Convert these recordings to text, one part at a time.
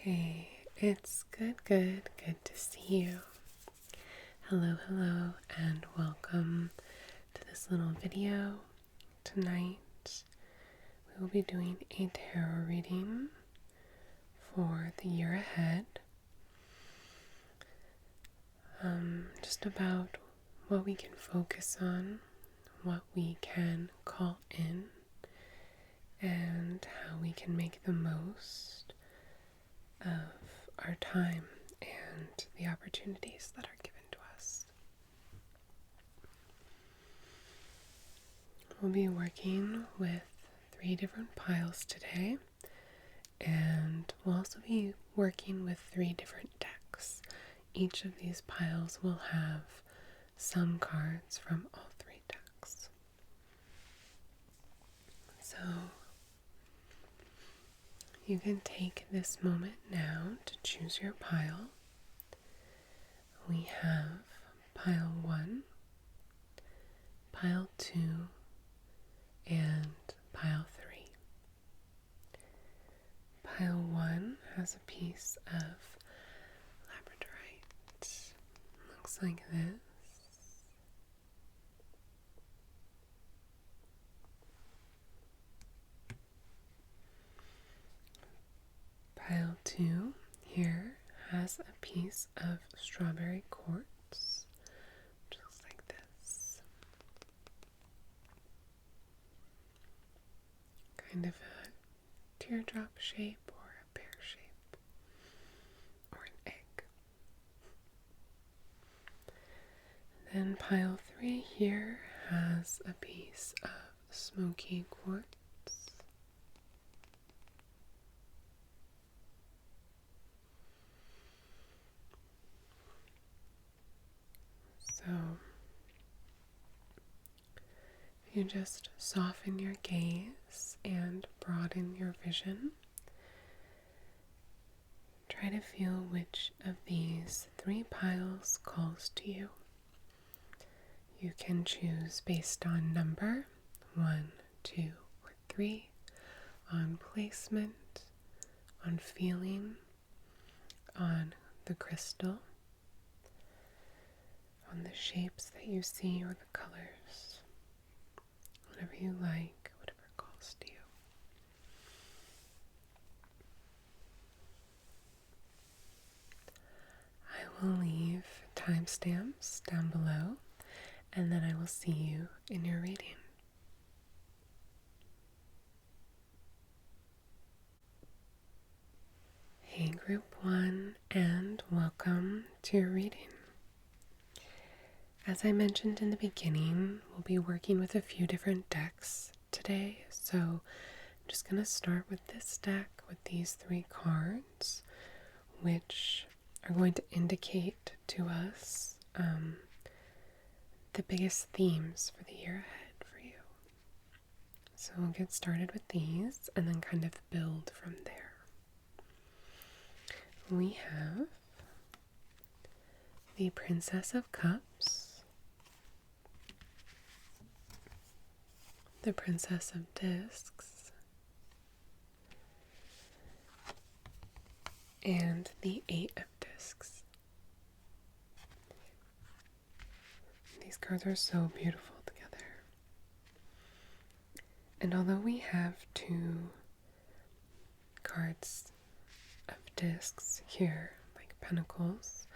Hey, it's good to see you. Hello, and welcome to this little video. Tonight, we will be doing a tarot reading for the year ahead. Just about what we can focus on, what we can call in, and how we can make the most of our time and the opportunities that are given to us. We'll be working with 3 different piles today, and we'll also be working with 3 different decks. Each of these piles will have some cards from all 3 decks. So you can take this moment now to choose your pile. We have pile 1, pile 2, and pile 3. Pile 1 has a piece of labradorite. Looks like this. Pile 2 here has a piece of strawberry quartz, which looks like this. Kind of a teardrop shape or a pear shape or an egg. Then pile 3 here has a piece of smoky quartz. So if you just soften your gaze and broaden your vision, try to feel which of these 3 piles calls to you. You can choose based on number, 1, 2, or 3, on placement, on feeling, on the crystal, on the shapes that you see or the colors, whatever you like, whatever calls to you. I will leave timestamps down below, and then I will see you in your reading. Hey Group 1, and welcome to your reading. As I mentioned in the beginning, we'll be working with a few different decks today, so I'm just going to start with this deck with these 3 cards, which are going to indicate to us the biggest themes for the year ahead for you. So we'll get started with these and then kind of build from there. We have the Princess of Cups, the Princess of Discs, and the 8 of Discs. These cards are so beautiful together. And although we have 2 cards of discs here, like pentacles,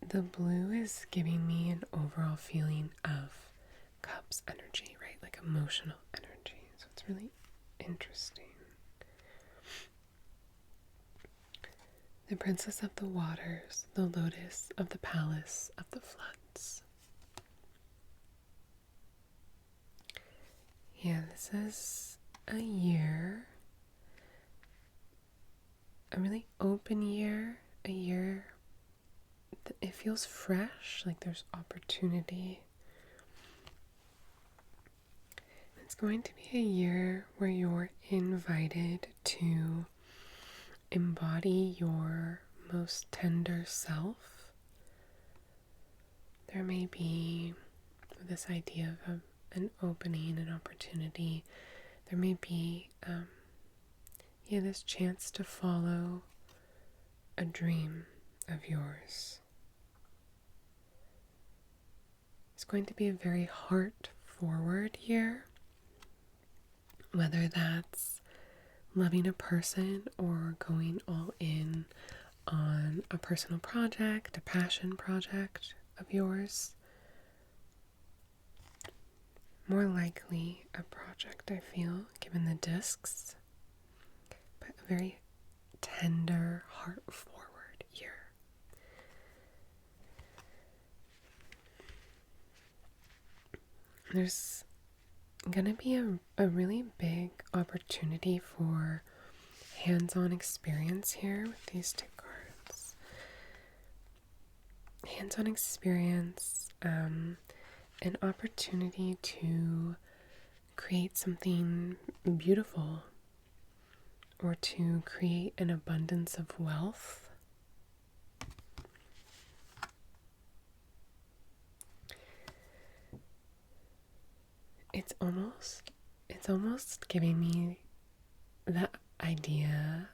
the blue is giving me an overall feeling of cups energy, right? Like emotional energy. So it's really interesting. The Princess of the Waters, the Lotus of the Palace of the Floods. Yeah, this is a year, a really open year, a year that it feels fresh, like there's opportunity. It's going to be a year where you're invited to embody your most tender self. There may be this idea of an opening, an opportunity. There may be this chance to follow a dream of yours. It's going to be a very heart forward year, whether that's loving a person or going all in on a personal project, a passion project of yours. More likely a project, I feel, given the discs, but a very tender, heart forward year. There's gonna be a really big opportunity for hands-on experience here with these two cards. Hands-on experience, an opportunity to create something beautiful or to create an abundance of wealth. It's almost giving me the idea,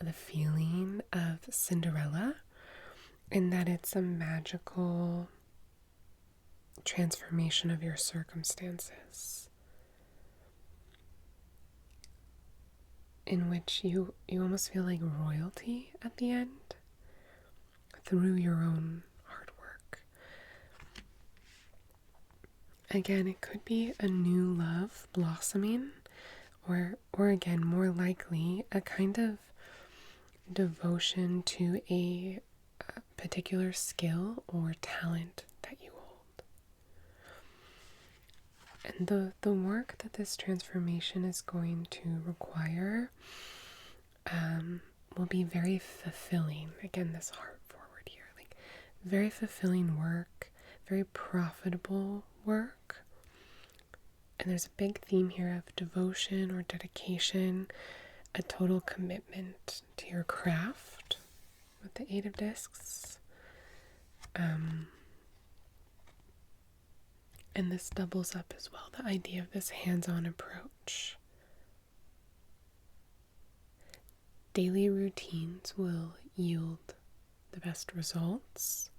the feeling of Cinderella, in that it's a magical transformation of your circumstances, in which you almost feel like royalty at the end through your own hard work. Again, it could be a new love blossoming, or again, more likely, a kind of devotion to a particular skill or talent that you hold. And the work that this transformation is going to require will be very fulfilling. Again, this heart forward here, like very fulfilling work, very profitable work. And there's a big theme here of devotion or dedication, a total commitment to your craft with the Eight of Discs. And this doubles up as well, the idea of this hands-on approach. Daily routines will yield the best results.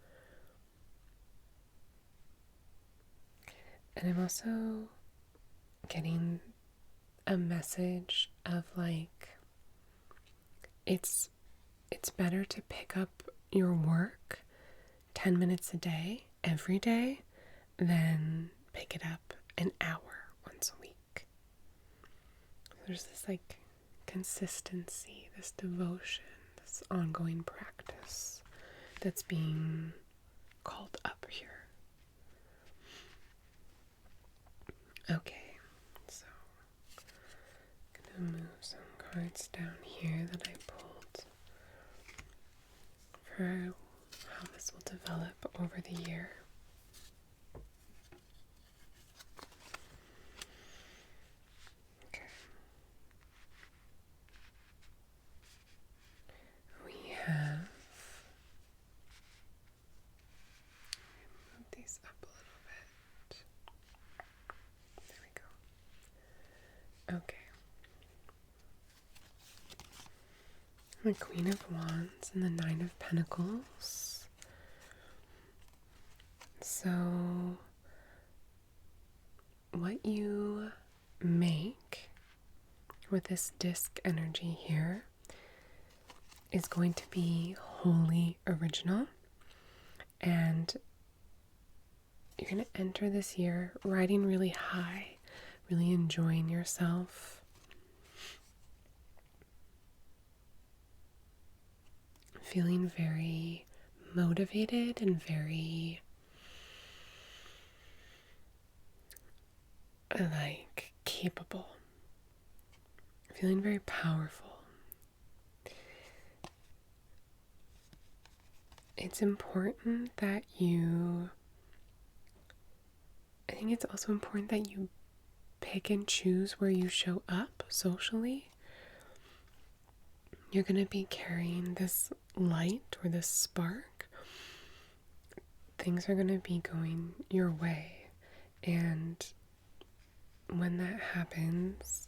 And I'm also getting a message of like, it's better to pick up your work 10 minutes a day, every day, than pick it up an hour once a week. There's this like consistency, this devotion, this ongoing practice that's being called up here. Okay, so I'm gonna move some cards down here that I pulled for how this will develop over the year. Okay. We have, move these up a little bit. There we go. Okay. The Queen of Wands and the Nine of Pentacles. So, what you make with this disc energy here is going to be wholly original, and you're going to enter this year riding really high, really enjoying yourself. Feeling very motivated and very like capable. Feeling very powerful. It's important that I think it's also important that you pick and choose where you show up socially. You're going to be carrying this light or this spark. Things are going to be going your way. And when that happens,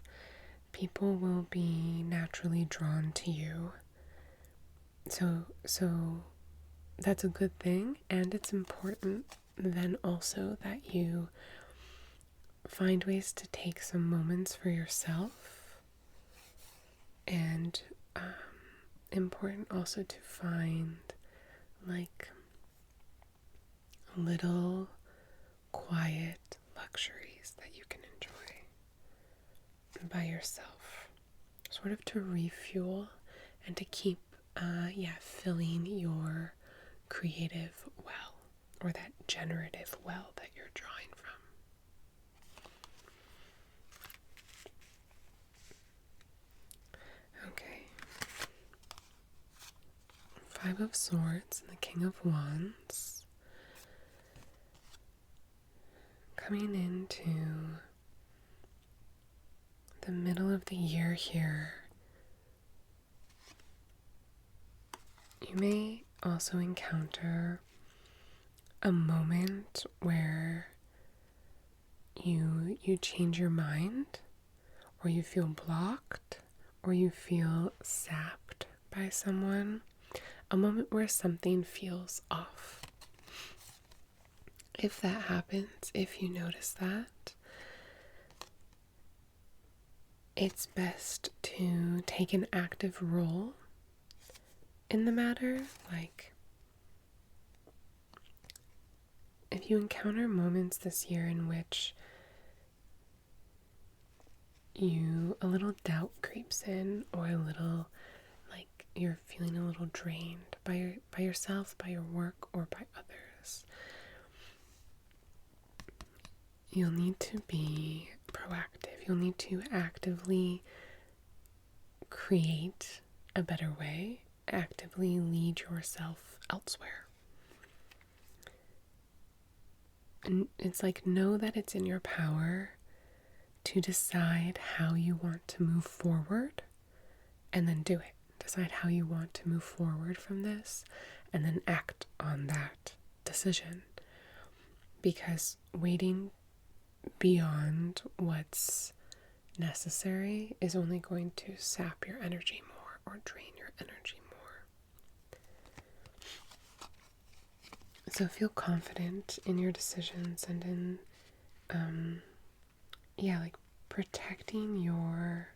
people will be naturally drawn to you. so that's a good thing, and it's important then also that you find ways to take some moments for yourself, and important also to find like little quiet luxuries that you can enjoy by yourself, sort of to refuel and to keep filling your creative well, or that generative well that you're drawing from. Okay. Five of Swords and the King of Wands. Coming into the middle of the year here, you may also encounter a moment where you change your mind, or you feel blocked, or you feel sapped by someone. A moment where something feels off. If that happens, if you notice that, it's best to take an active role in the matter. Like, if you encounter moments this year in which a little doubt creeps in, or a little, like, you're feeling a little drained by yourself, by your work, or by others, you'll need to be proactive. You'll need to actively create a better way, actively lead yourself elsewhere. And it's like, know that it's in your power to decide how you want to move forward, and then do it. Decide how you want to move forward from this, and then act on that decision. Because waiting beyond what's necessary is only going to sap your energy more, or drain your energy more. So feel confident in your decisions, and in like protecting your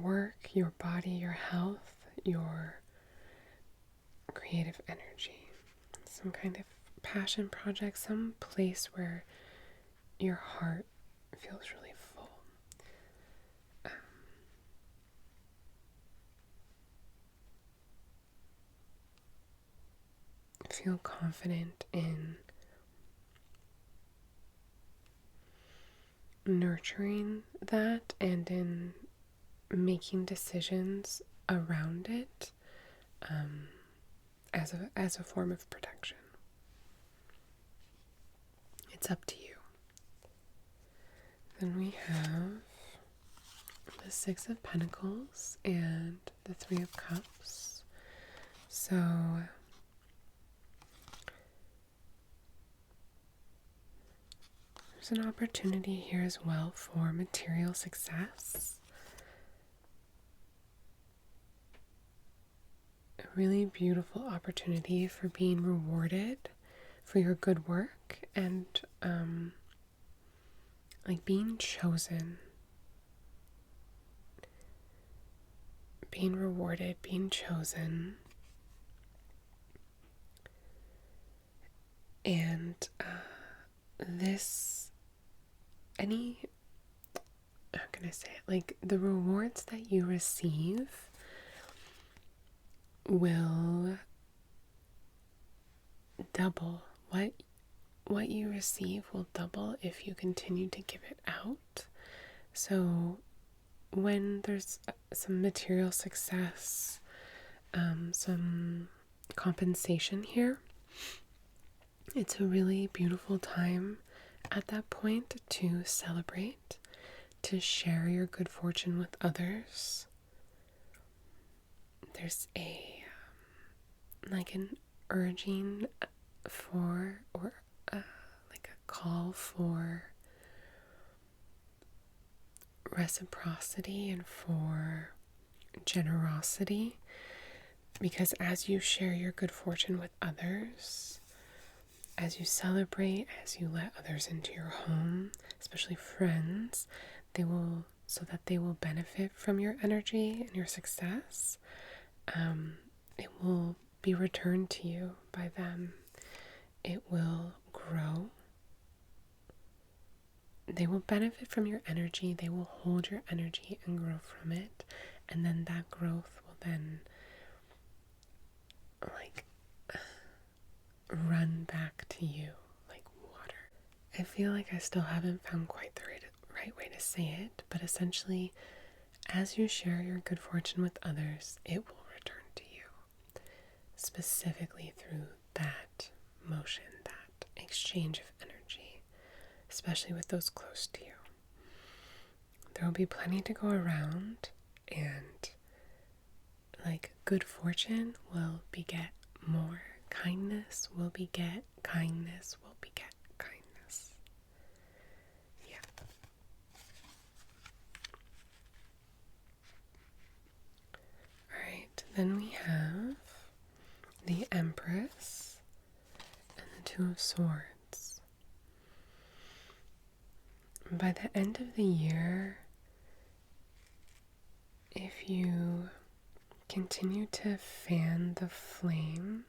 work, your body, your health, your creative energy, some kind of passion project, some place where your heart feels really full. Feel confident in nurturing that, and in making decisions around it, as a form of protection. It's up to you. Then we have the Six of Pentacles and the Three of Cups. So there's an opportunity here as well for material success. A really beautiful opportunity for being rewarded for your good work, and like being chosen, being rewarded, being chosen. And how can I say it? Like, the rewards that you receive will double. What you receive will double if you continue to give it out. So when there's some material success, some compensation here, it's a really beautiful time at that point to celebrate, to share your good fortune with others. There's an urging for, or like a call for reciprocity and for generosity, because as you share your good fortune with others, as you celebrate, as you let others into your home, especially friends, so that they will benefit from your energy and your success, it will be returned to you by them. It will grow. They will benefit from your energy. They will hold your energy and grow from it. And then that growth will then run back to you like water. I feel like I still haven't found quite the right way to say it, but essentially, as you share your good fortune with others, it will return to you, specifically through that motion, that exchange of energy, especially with those close to you. There will be plenty to go around, and good fortune will beget more. Kindness will beget kindness will beget kindness. Yeah. Alright, then we have the Empress and the Two of Swords. By the end of the year, if you continue to fan the flame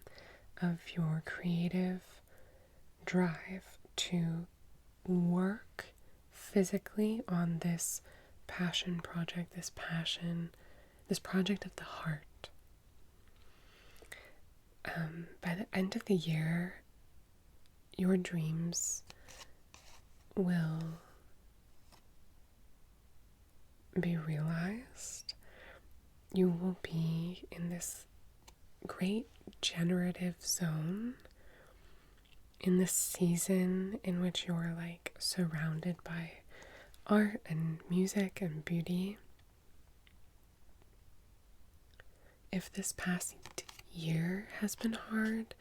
of your creative drive to work physically on this passion project, this project of the heart, by the end of the year, your dreams will be realized. You will be in this great generative zone, in this season in which you're surrounded by art and music and beauty. If this past year has been hard,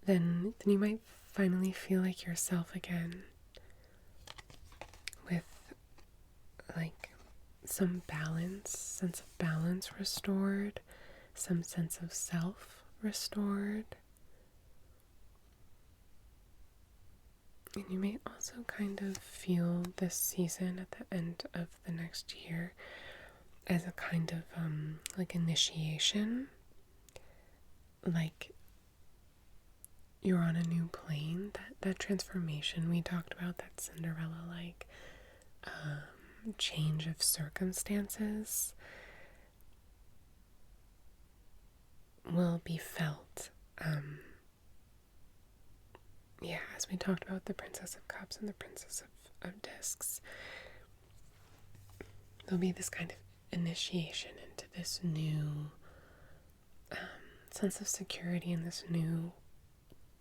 then you might finally feel like yourself again, with some sense of balance restored, some sense of self restored. And you may also kind of feel this season at the end of the next year as a kind of initiation, you're on a new plane, that transformation we talked about, that Cinderella change of circumstances will be felt. As we talked about the Princess of Cups and the Princess of Discs, there'll be this kind of initiation into this new sense of security and this new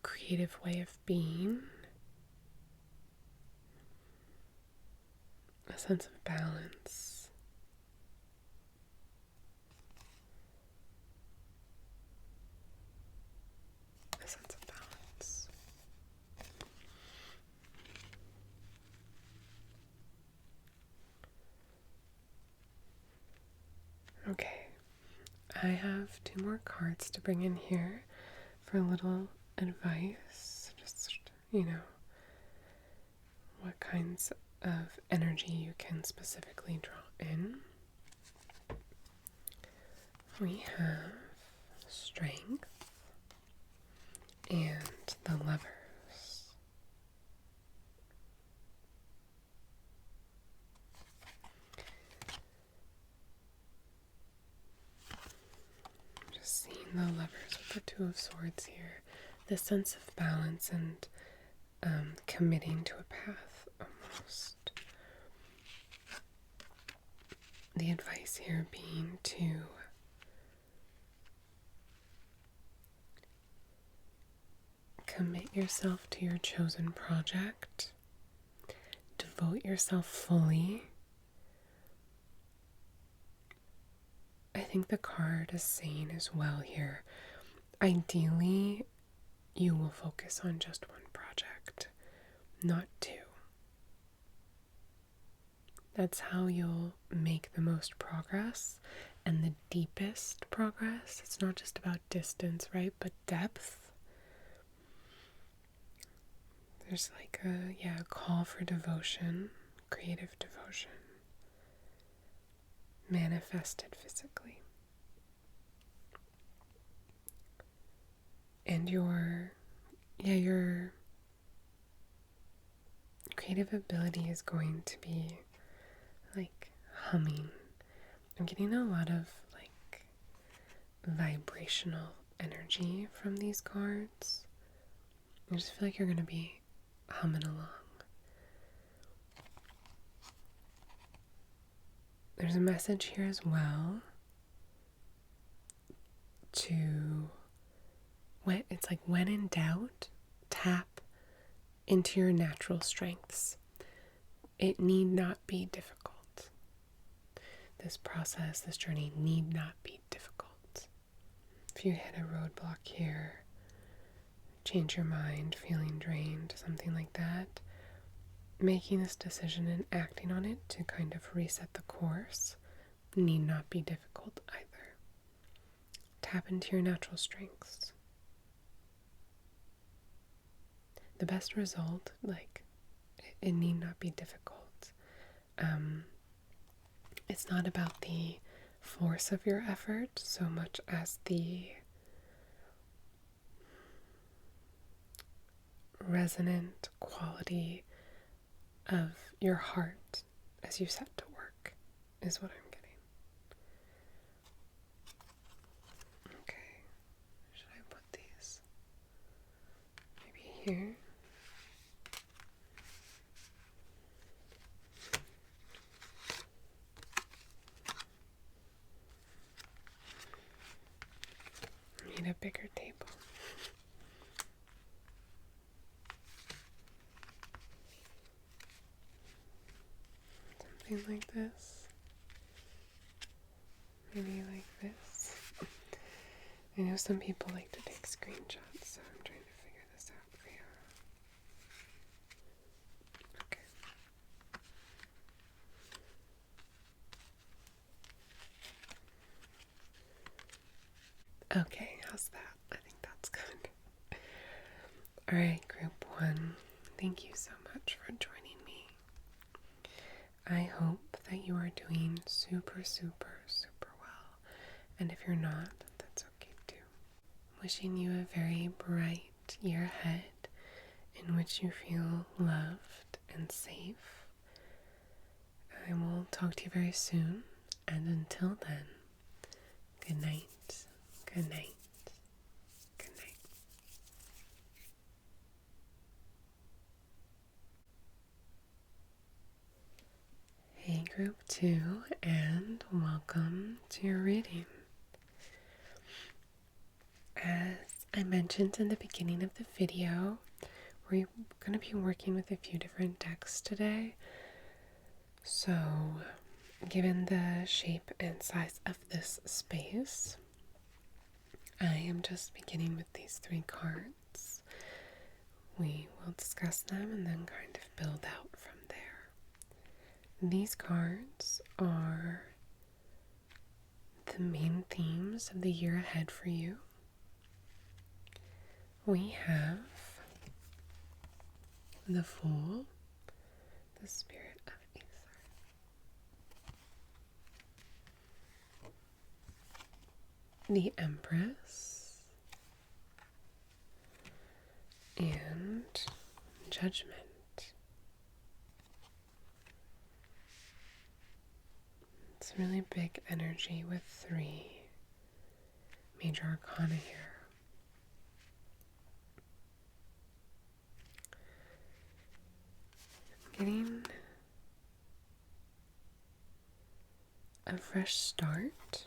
creative way of being, a sense of balance. A sense of balance. Okay, I have 2 more cards to bring in here for a little advice. Just, what kinds of energy you can specifically draw in. We have Strength and the Lovers. Just seeing the Lovers with the Two of Swords here. This sense of balance and committing to a path, almost. The advice here being to commit yourself to your chosen project, devote yourself fully. I think the card is saying as well here, ideally, you will focus on just one project, not 2. That's how you'll make the most progress and the deepest progress. It's not just about distance, right? But depth. There's like a call for devotion, creative devotion, manifested physically. And your creative ability is going to be like humming. I'm getting a lot of like vibrational energy from these cards. I just feel like you're going to be humming along. There's a message here as well it's like when in doubt, tap into your natural strengths. It need not be difficult. This process, this journey need not be difficult. If you hit a roadblock here, change your mind, feeling drained, something like that, making this decision and acting on it to kind of reset the course need not be difficult either. Tap into your natural strengths. The best result, like, it need not be difficult. It's not about the force of your effort so much as the resonant quality of your heart as you set to work is what I'm getting. Okay, should I put these maybe here? I need a bigger table. Something like this. Maybe like this. I know some people like to take screenshots, so I'm trying to figure this out for you. Okay. Okay, how's that? I think that's good. Alright, group 1. Thank you so much for joining me. I hope that you are doing super, super, super well. And if you're not, that's okay too. Wishing you a very bright year ahead in which you feel loved and safe. I will talk to you very soon, and until then, good night, good night, good night. Hey group 2, and welcome to your reading. As I mentioned in the beginning of the video, we're going to be working with a few different decks today. So, given the shape and size of this space, I am just beginning with these 3 cards. We will discuss them and then kind of build out from there. These cards are the main themes of the year ahead for you. We have the Fool, the Spirit of Aether, the Empress, and Judgment. It's really big energy with 3 major arcana here. Getting a fresh start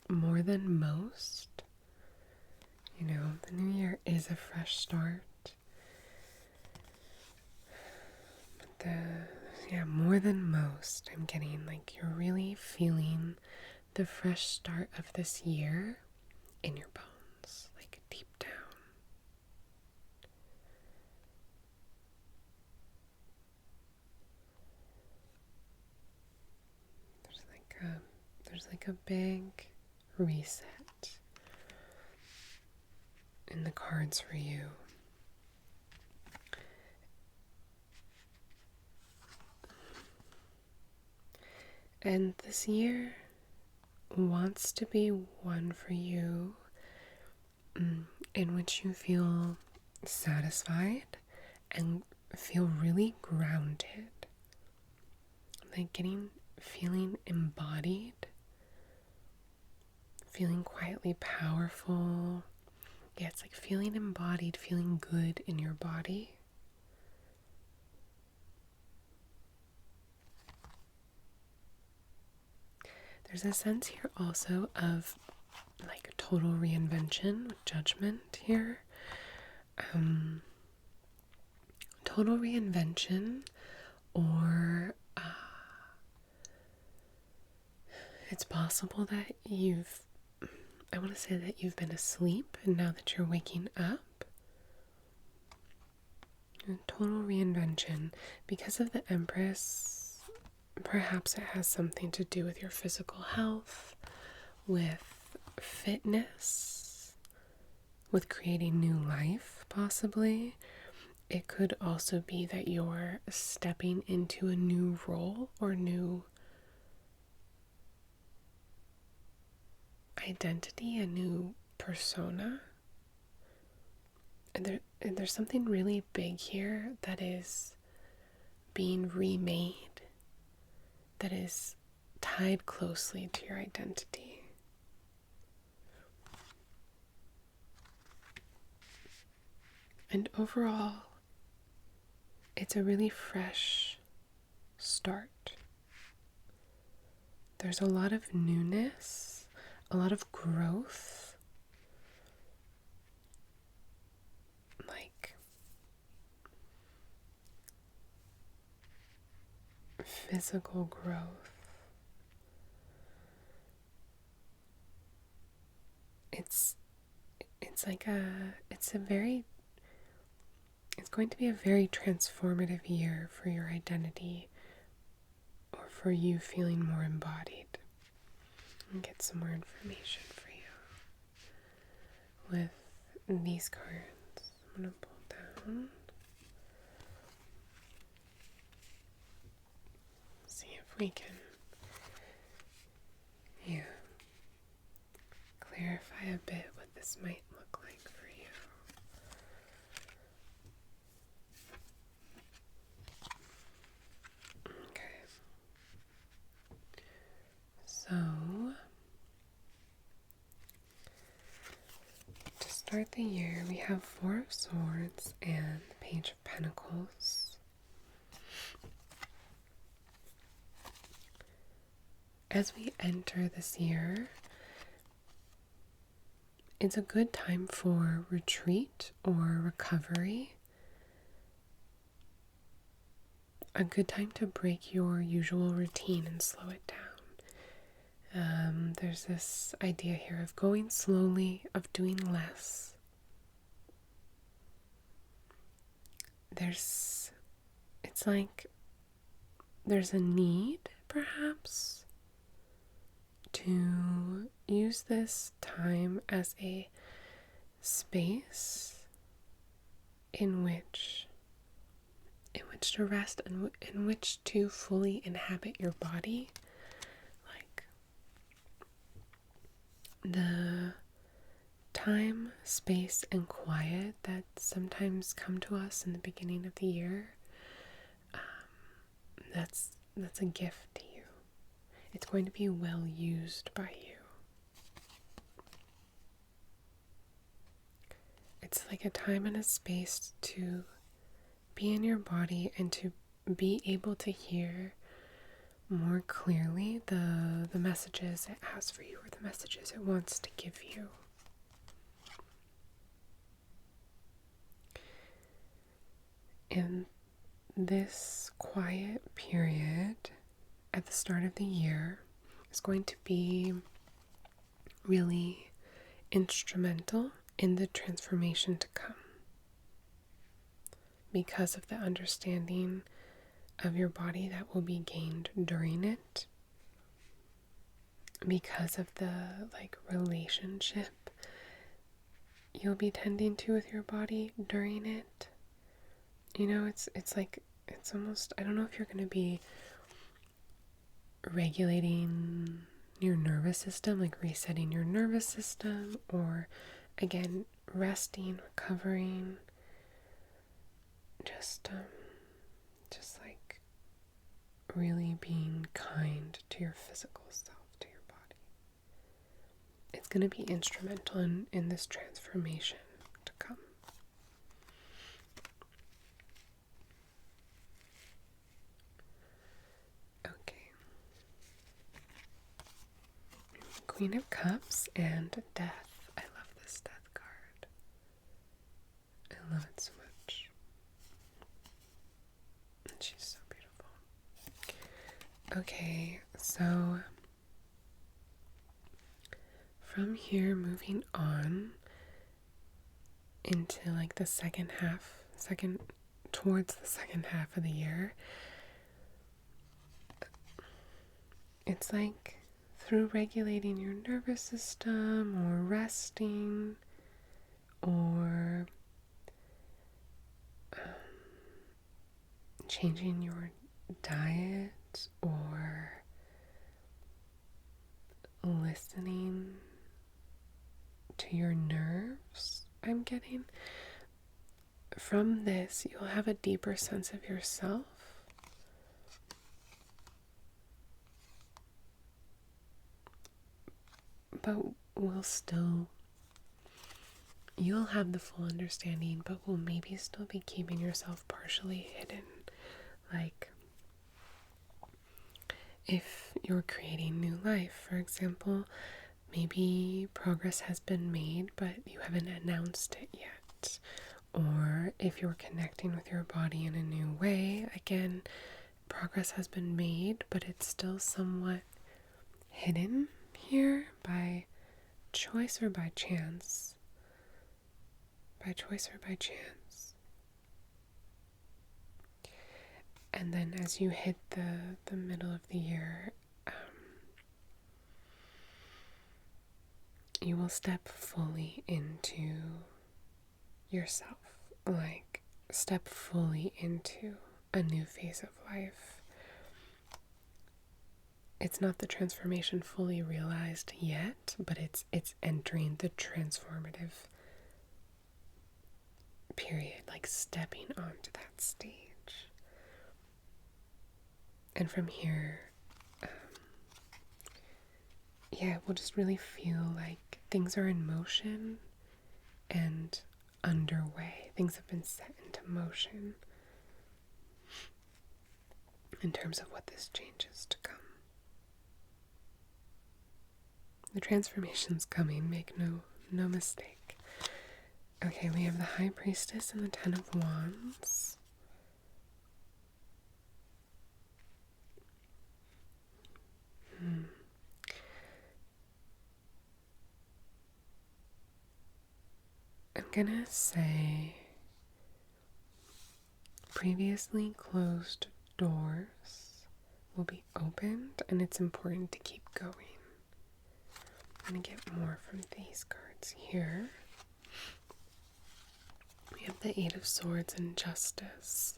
more than most. You know, the new year is a fresh start. But more than most, I'm getting like you're really feeling the fresh start of this year in your bones, like deep down. There's like a big reset in the cards for you. And this year wants to be one for you in which you feel satisfied and feel really grounded. Like feeling embodied, feeling quietly powerful. Yeah, it's like feeling embodied, feeling good in your body. There's a sense here also of like total reinvention with Judgment here. Total reinvention, or it's possible that I want to say that you've been asleep and now that you're waking up. Total reinvention. Because of the Empress, perhaps it has something to do with your physical health, with fitness, with creating new life, possibly. It could also be that you're stepping into a new role or new identity, a new persona. And there's something really big here that is being remade, that is tied closely to your identity. And overall, it's a really fresh start. There's a lot of newness, a lot of growth, like physical growth. It's going to be a very transformative year for your identity, or for you feeling more embodied. I'll get some more information for you with these cards. I'm going to pull down. See if we can, clarify a bit what this might look like for you. Okay. So, to start the year, we have Four of Swords and the Page of Pentacles. As we enter this year, it's a good time for retreat or recovery. A good time to break your usual routine and slow it down. There's this idea here of going slowly, of doing less. It's like there's a need, perhaps, to use this time as a space in which to rest and in which to fully inhabit your body. Like the time, space, and quiet that sometimes come to us in the beginning of the year, that's a gift to you. It's going to be well used by you. It's like a time and a space to be in your body and to be able to hear more clearly the messages it has for you, or the messages it wants to give you. In this quiet period at the start of the year is going to be really instrumental in the transformation to come, because of the understanding of your body that will be gained during it. because of the like relationship you'll be tending to with your body during it. You know, it's like, it's almost, I don't know if you're going to be regulating your nervous system, like resetting your nervous system, or again, resting, recovering, just like really being kind to your physical self, to your body. It's going to be instrumental in this transformation to come. Okay. Queen of Cups and Death. I love this Death card. I love it so much. And she's so beautiful. Okay, so from here, moving on into like the towards the second half of the year, it's like through regulating your nervous system or resting or changing your diet or listening to your nerves, I'm getting. From this, you'll have a deeper sense of yourself. But you'll have the full understanding, but will maybe still be keeping yourself partially hidden. Like, if you're creating new life, for example, maybe progress has been made, but you haven't announced it yet. Or if you're connecting with your body in a new way, again, progress has been made, but it's still somewhat hidden here by choice or by chance. By choice or by chance. And then as you hit the middle of the year, you will step fully into yourself. Like, step fully into a new phase of life. It's not the transformation fully realized yet, but it's entering the transformative period, like stepping onto that stage. And from here, we'll just really feel like things are in motion and underway. Things have been set into motion in terms of what this change is to come. The transformation's coming, make no mistake. Okay, we have the High Priestess and the Ten of Wands. I'm gonna say previously closed doors will be opened, and it's important to keep going. I'm gonna get more from these cards here. We have the Eight of Swords and Justice.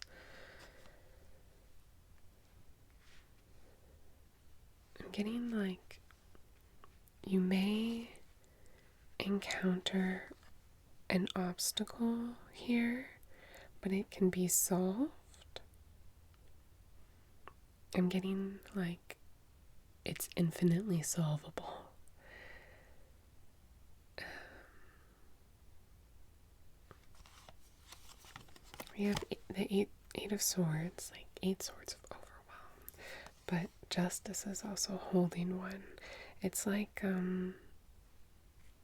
I'm getting like you may encounter an obstacle here, but it can be solved. I'm getting like it's infinitely solvable. We have the eight of Swords, like 8 swords of overwhelm, but Justice is also holding one. It's like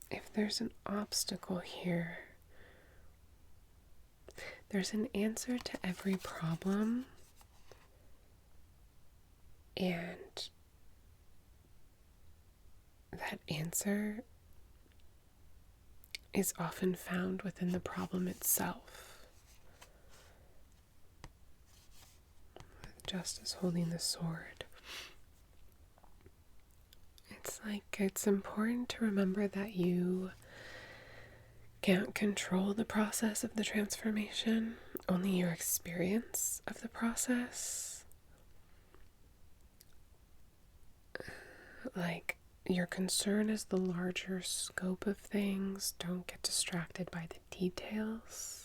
if there's an obstacle here, there's an answer to every problem, and that answer is often found within the problem itself. With Justice holding the sword, it's important to remember that you can't control the process of the transformation, only your experience of the process. Like, your concern is the larger scope of things. Don't get distracted by the details.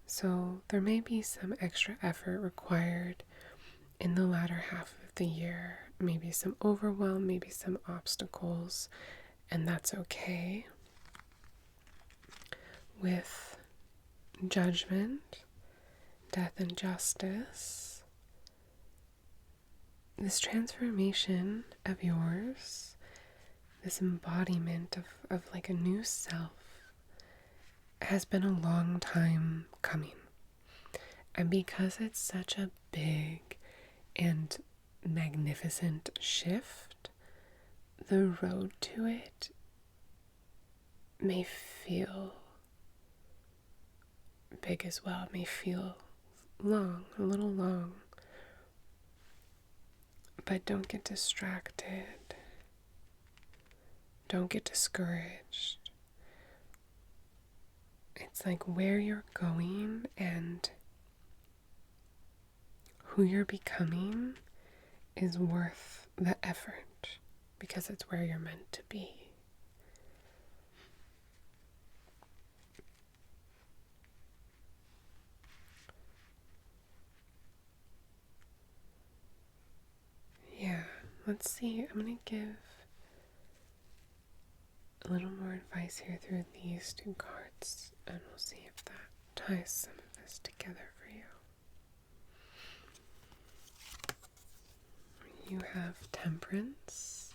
So there may be some extra effort required in the latter half of the year, maybe some overwhelm, maybe some obstacles, and that's okay. With judgment, death, and justice, this transformation of yours, this embodiment of like a new self, has been a long time coming. And because it's such a big and magnificent shift, the road to it may feel big as well. It may feel long, a little long. But don't get distracted. Don't get discouraged. It's like where you're going and who you're becoming is worth the effort because it's where you're meant to be. Yeah, let's see. I'm going to give a little more advice here through these two cards, and we'll see if that ties some of this together for you. You have temperance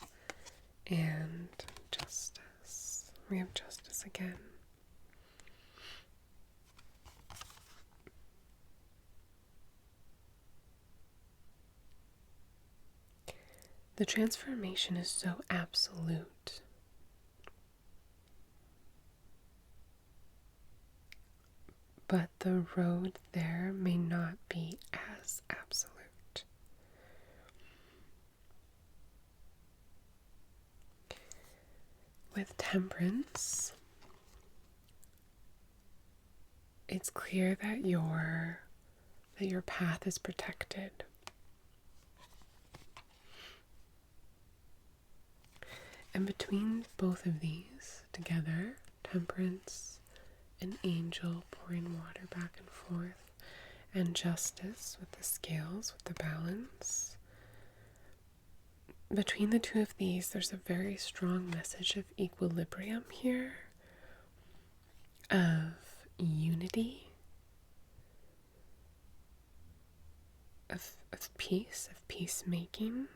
and justice. We have justice again. The transformation is so absolute. But the road there may not be as absolute. With temperance, it's clear that your path is protected. And between both of these together, temperance, an angel pouring water back and forth, and justice with the scales, with the balance. Between the two of these, there's a very strong message of equilibrium here, of unity, of peace, of peacemaking.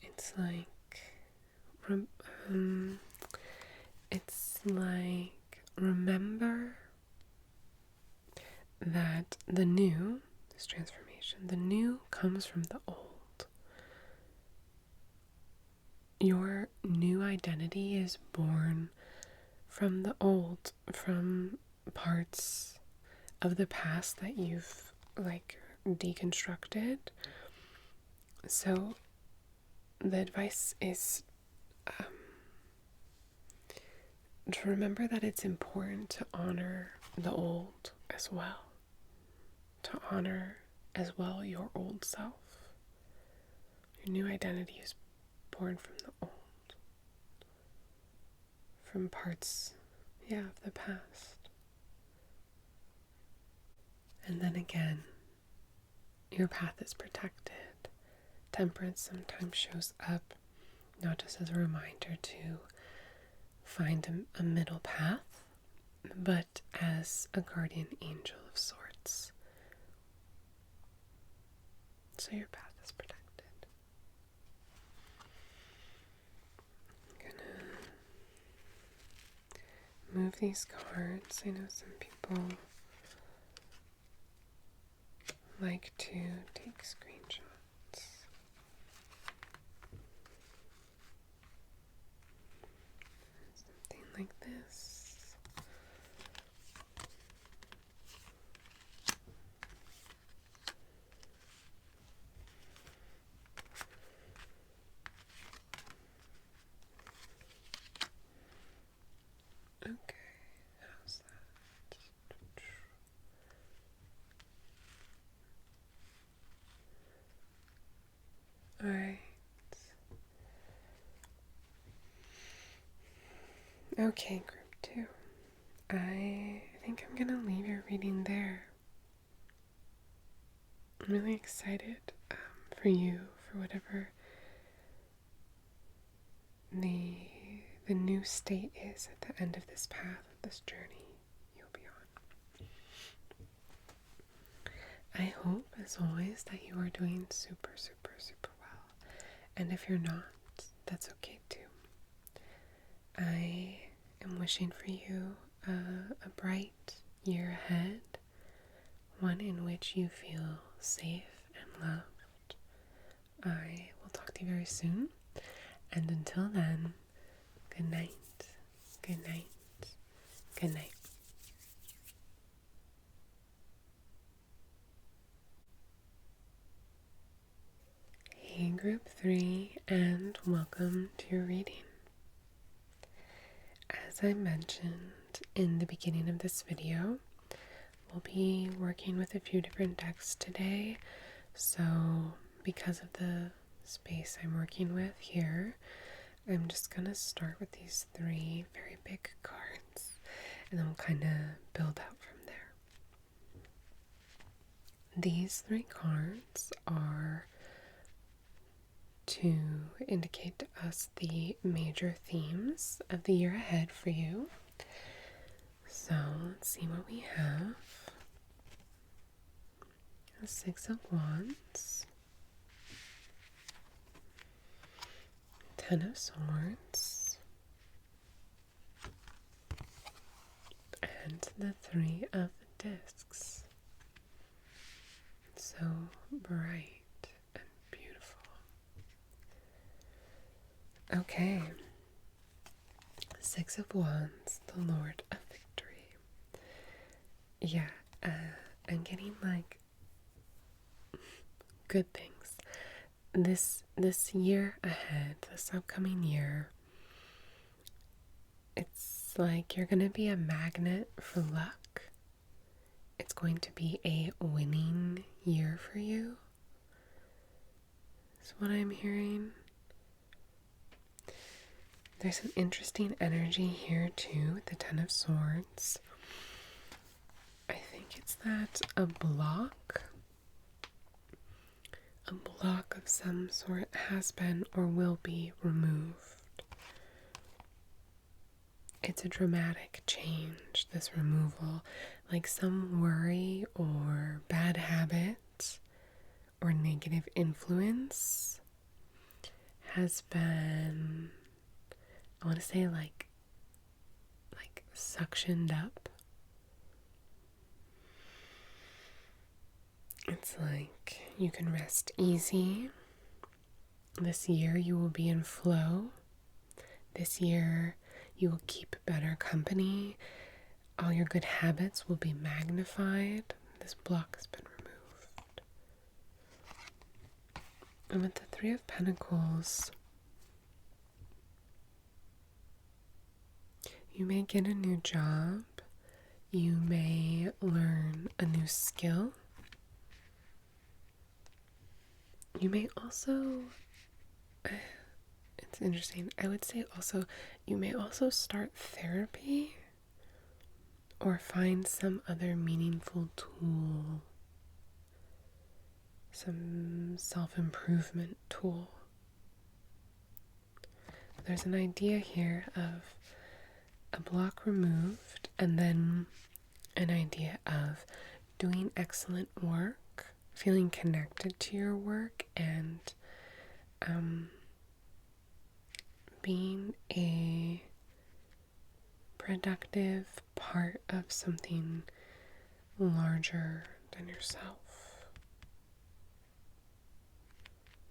It's like remember that this transformation, the new comes from the old. Your new identity is born from the old, from parts of the past that you've deconstructed. So the advice is to remember that it's important to honor the old as well. To honor as well your old self. Your new identity is born from the old. From parts, of the past. And then again, your path is protected. Temperance sometimes shows up not just as a reminder to find a middle path, but as a guardian angel of sorts. So your path is protected. I'm gonna move these cards. I know some people like to take screenshots. Something like Okay, group 2. I think I'm gonna leave your reading there. I'm really excited for you, for whatever the new state is at the end of this path, of this journey you'll be on. I hope, as always, that you are doing super, super, super well. And if you're not, that's okay too. I am wishing for you a bright year ahead, one in which you feel safe and loved. I will talk to you very soon, and until then, good night, good night, good night. Hey group 3, and welcome to your reading. As I mentioned in the beginning of this video, we'll be working with a few different decks today, so because of the space I'm working with here, I'm just going to start with these 3 very big cards, and then we'll kind of build out from there. These 3 cards are to indicate to us the major themes of the year ahead for you. So let's see what we have. The 6 of Wands, 10 of Swords, and the 3 of Discs. So bright and beautiful. Okay. 6 of Wands, the Lord of Victory. Yeah, I'm getting like good things. This year ahead, this upcoming year, it's like you're gonna be a magnet for luck. It's going to be a winning year for you, is what I'm hearing. There's an interesting energy here too, the 10 of Swords. I think it's that a block of some sort has been or will be removed. It's a dramatic change, this removal, like some worry or bad habit or negative influence has been, I want to say like suctioned up. It's like you can rest easy. This year you will be in flow. This year you will keep better company. All your good habits will be magnified. This block has been removed. And with the 3 of Pentacles, you may get a new job. You may learn a new skill. You may also, it's interesting, I would say also, you may also start therapy or find some other meaningful tool, some self-improvement tool. There's an idea here of a block removed and then an idea of doing excellent work, feeling connected to your work, and being a productive part of something larger than yourself.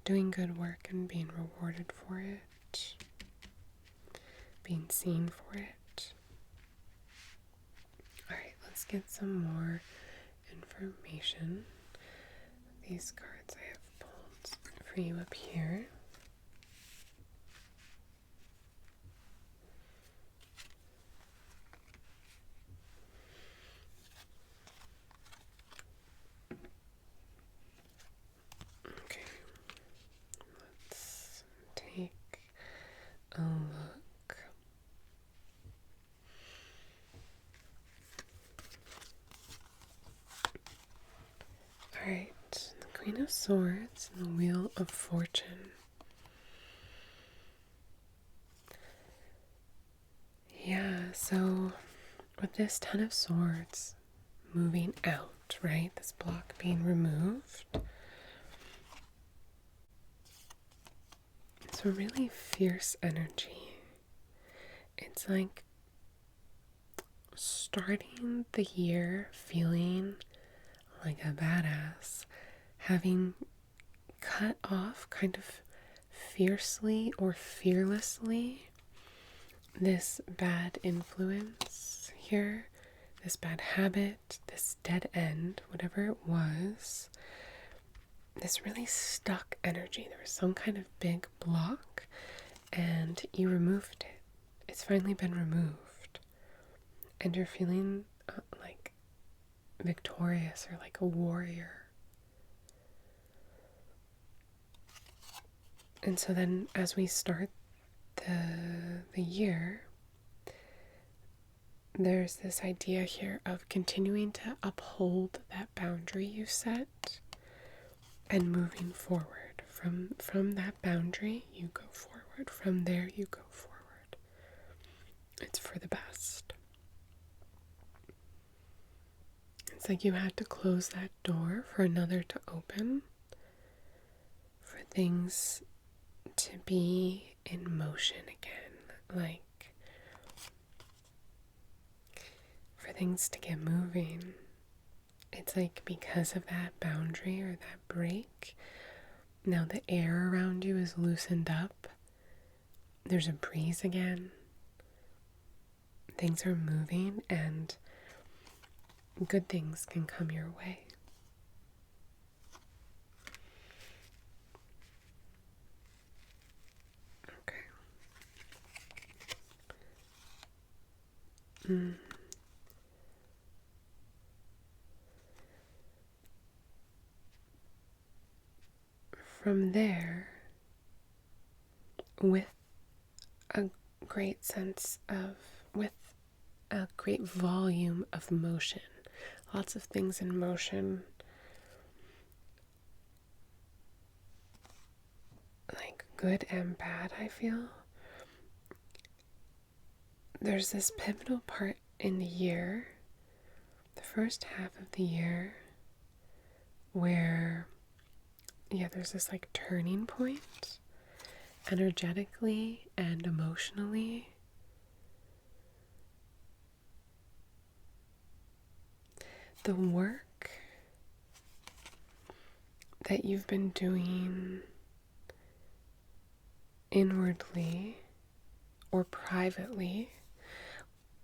Doing good work and being rewarded for it. Being seen for it. Alright, let's get some more information. These cards I have pulled for you up here. Okay, let's take a look. Swords and the Wheel of Fortune. Yeah, so with this Ten of Swords moving out, right? This block being removed. It's a really fierce energy. It's like starting the year feeling like a badass, having cut off kind of fiercely or fearlessly this bad influence here, this bad habit, this dead end, whatever it was, this really stuck energy. There was some kind of big block and you removed it. It's finally been removed. And you're feeling like victorious or like a warrior. And so then as we start the year, there's this idea here of continuing to uphold that boundary you set and moving forward. From that boundary, you go forward. From there, you go forward. It's for the best. It's like you had to close that door for another to open, for things to be in motion again, like for things to get moving. It's like because of that boundary or that break, now the air around you is loosened up. There's a breeze again. Things are moving and good things can come your way. Okay. From there, with a great sense of, with a great volume of motion, lots of things in motion, like good and bad, I feel. There's this pivotal part in the year, the first half of the year, where, there's this like turning point, energetically and emotionally. The work that you've been doing inwardly or privately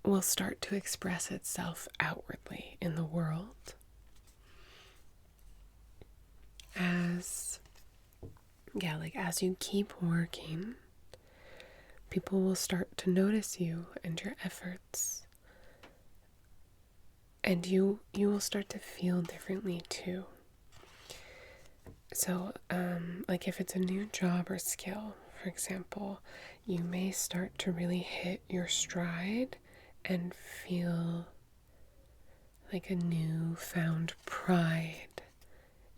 will start to express itself outwardly in the world as you keep working, people will start to notice you and your efforts, and you will start to feel differently too. So like if it's a new job or skill, for example, you may start to really hit your stride and feel like a newfound pride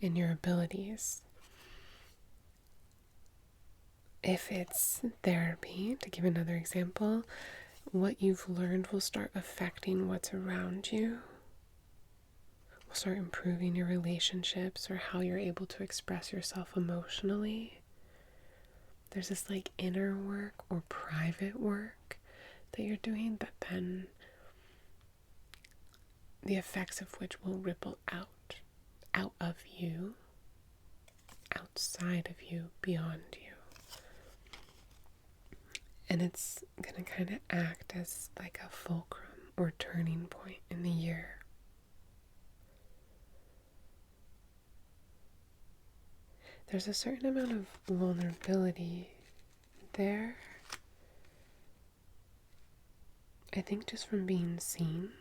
in your abilities. If it's therapy, to give another example, what you've learned will start affecting what's around you, will start improving your relationships or how you're able to express yourself emotionally. There's this like inner work or private work that you're doing that then the effects of which will ripple out of you, outside of you, beyond you. And it's going to kind of act as like a fulcrum or turning point in the year. There's a certain amount of vulnerability there. I think just from being seen.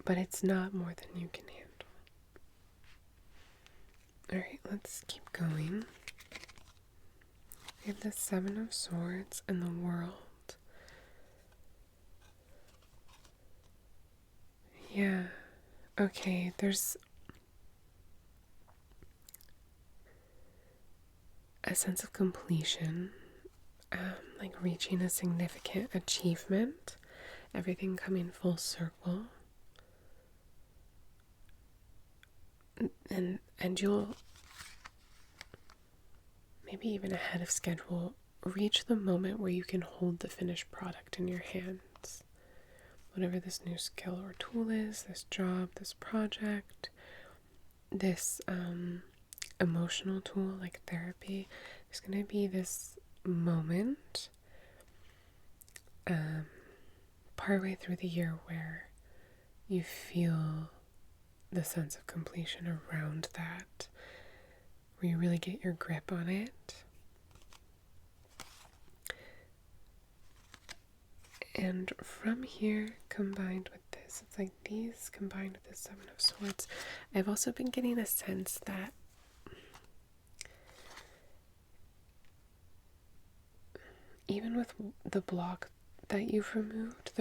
But it's not more than you can handle. Alright, let's keep going. We have the Seven of Swords and the World. Yeah. Okay, there's a sense of completion, like reaching a significant achievement, everything coming full circle. And you'll, maybe even ahead of schedule, reach the moment where you can hold the finished product in your hands. Whatever this new skill or tool is, this job, this project, this emotional tool like therapy, there's going to be this moment partway through the year where you feel the sense of completion around that, where you really get your grip on it. And from here, combined with this, it's like these combined with the Seven of Swords, I've also been getting a sense that even with the block that you've removed,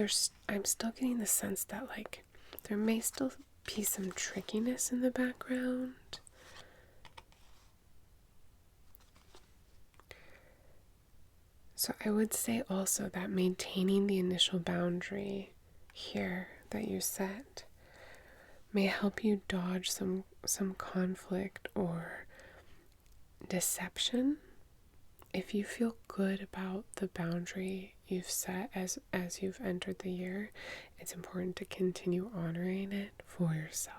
I'm still getting the sense that like there may still be some trickiness in the background. So I would say also that maintaining the initial boundary here that you set may help you dodge some conflict or deception. If you feel good about the boundary you've set as you've entered the year, it's important to continue honoring it for yourself.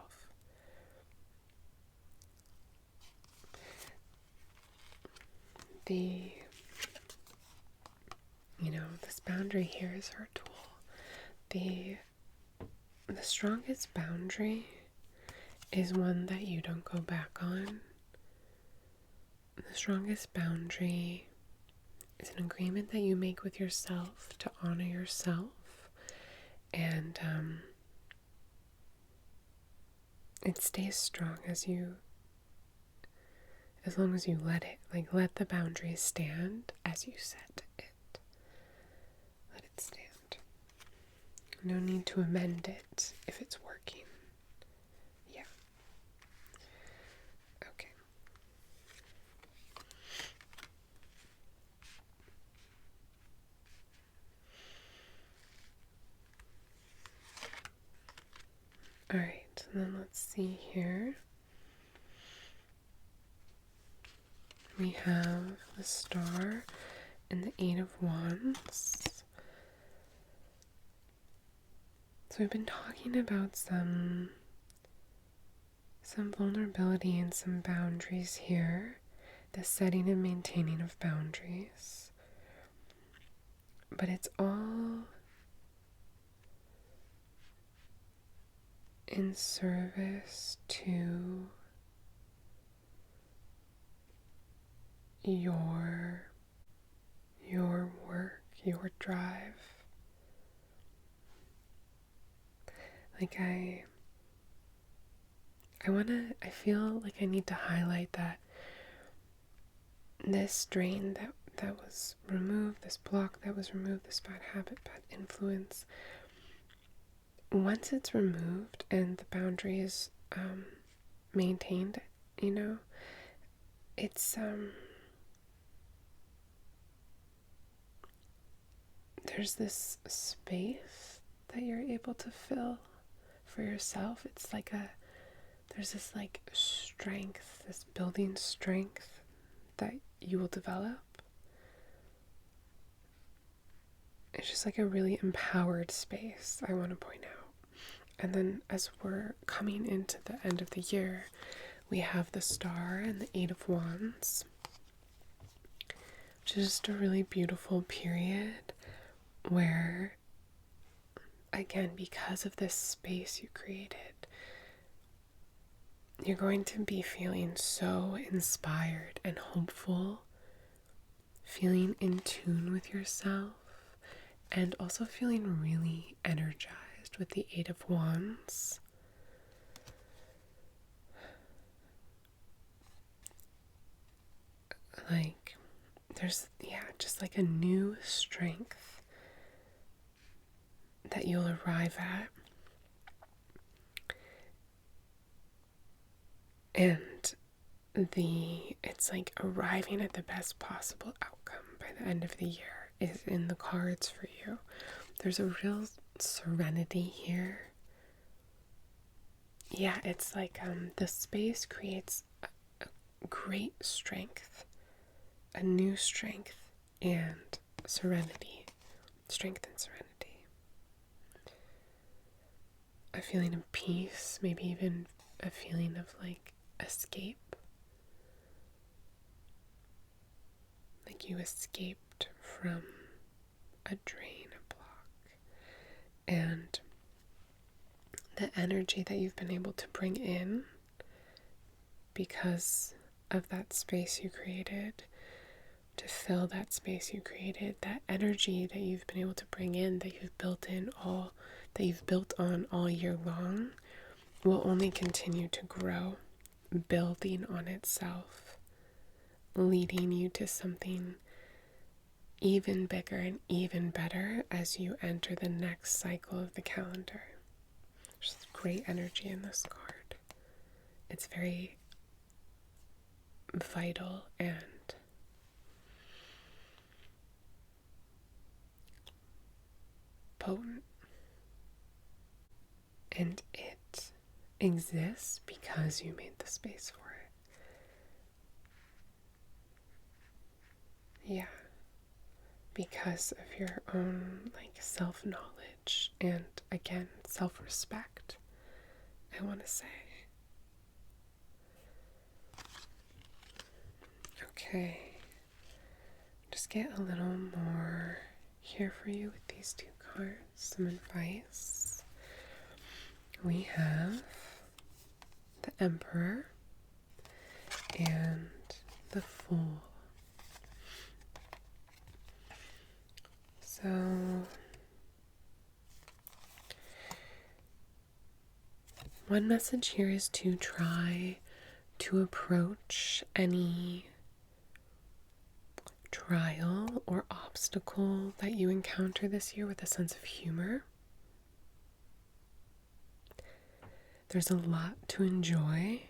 This boundary here is our tool. The strongest boundary is one that you don't go back on. The strongest boundary is an agreement that you make with yourself to honor yourself, and it stays strong as long as you let it. Like, let the boundary stand as you set it. Let it stand. No need to amend it if it's working. Yeah. Okay. Alright, and then let's see here. We have the Star and the Eight of Wands. So we've been talking about some vulnerability and some boundaries here, the setting and maintaining of boundaries. But it's all in service to your work, your drive. Like I feel like I need to highlight that this drain that was removed, this block that was removed, this bad habit, bad influence, once it's removed and the boundary is maintained, it's there's this space that you're able to fill for yourself. It's like there's this like strength, this building strength that you will develop. It's just like a really empowered space, I want to point out. And then as we're coming into the end of the year, we have the Star and the Eight of Wands, which is just a really beautiful period where, again, because of this space you created, you're going to be feeling so inspired and hopeful, feeling in tune with yourself, and also feeling really energized with the Eight of Wands. Like, there's, just like a new strength that you'll arrive at. And it's like arriving at the best possible outcome by the end of the year is in the cards for you. There's a real serenity here. Yeah, it's like the space creates a great strength, a new strength and serenity. Strength and serenity. A feeling of peace, maybe even a feeling of like escape. Like you escaped from a drain, a block. And the energy that you've been able to bring in because of that space you created, to fill that space you created, that energy that you've been able to bring in, that you've built on all year long, will only continue to grow, building on itself, leading you to something even bigger and even better as you enter the next cycle of the calendar. There's great energy in this card. It's very vital and potent. And it exists because you made the space for it. Yeah. Because of your own like self-knowledge and again self-respect, I want to say. Okay. Just get a little more here for you with these two cards. Some advice. We have the Emperor and the Fool. So one message here is to try to approach any trial or obstacle that you encounter this year with a sense of humor. There's a lot to enjoy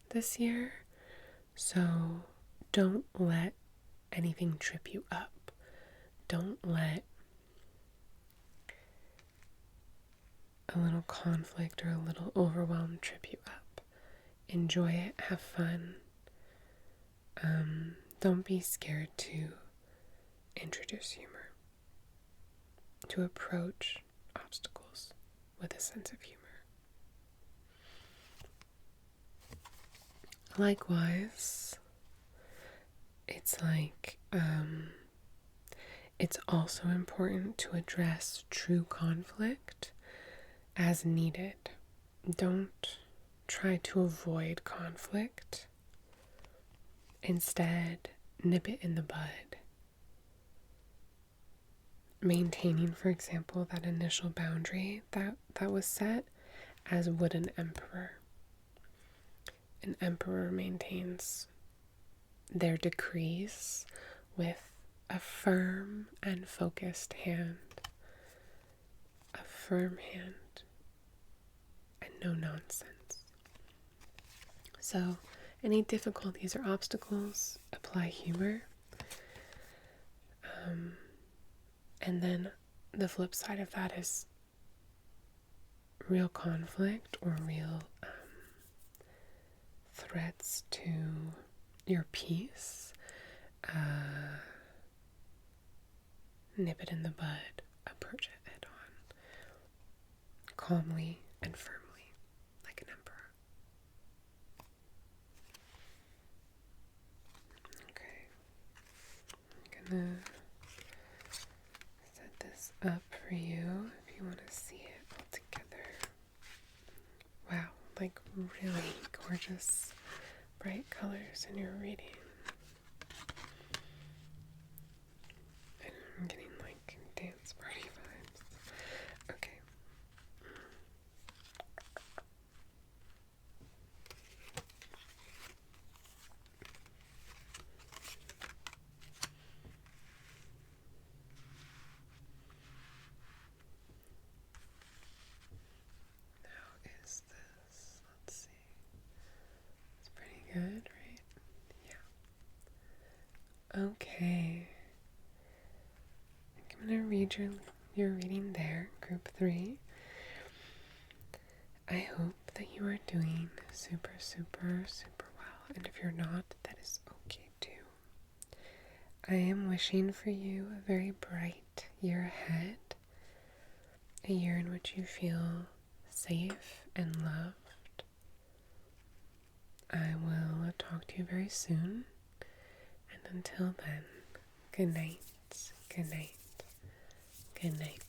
this year, so don't let anything trip you up. Don't let a little conflict or a little overwhelm trip you up. Enjoy it, have fun. Don't be scared to introduce humor, to approach obstacles with a sense of humor. Likewise, it's like, it's also important to address true conflict as needed. Don't try to avoid conflict. Instead, nip it in the bud. Maintaining, for example, that initial boundary that was set, as would an emperor. An emperor maintains their decrees with a firm and focused hand. A firm hand and no nonsense. So, any difficulties or obstacles, apply humor. And then the flip side of that is real conflict or real threats to your peace. Nip it in the bud, approach it head on, calmly and firmly, like an emperor. Okay, I'm gonna set this up for you if you want to see it all together. Wow, like really gorgeous, bright colors in your reading. I'm getting like dance party vibes. Okay. How is this? Let's see. It's pretty good, right? Okay. I'm going to read your reading there, group 3. I hope that you are doing super, super, super well. And if you're not, that is okay too. I am wishing for you a very bright year ahead. A year in which you feel safe and loved. I will talk to you very soon. And until then, good night, good night, good night.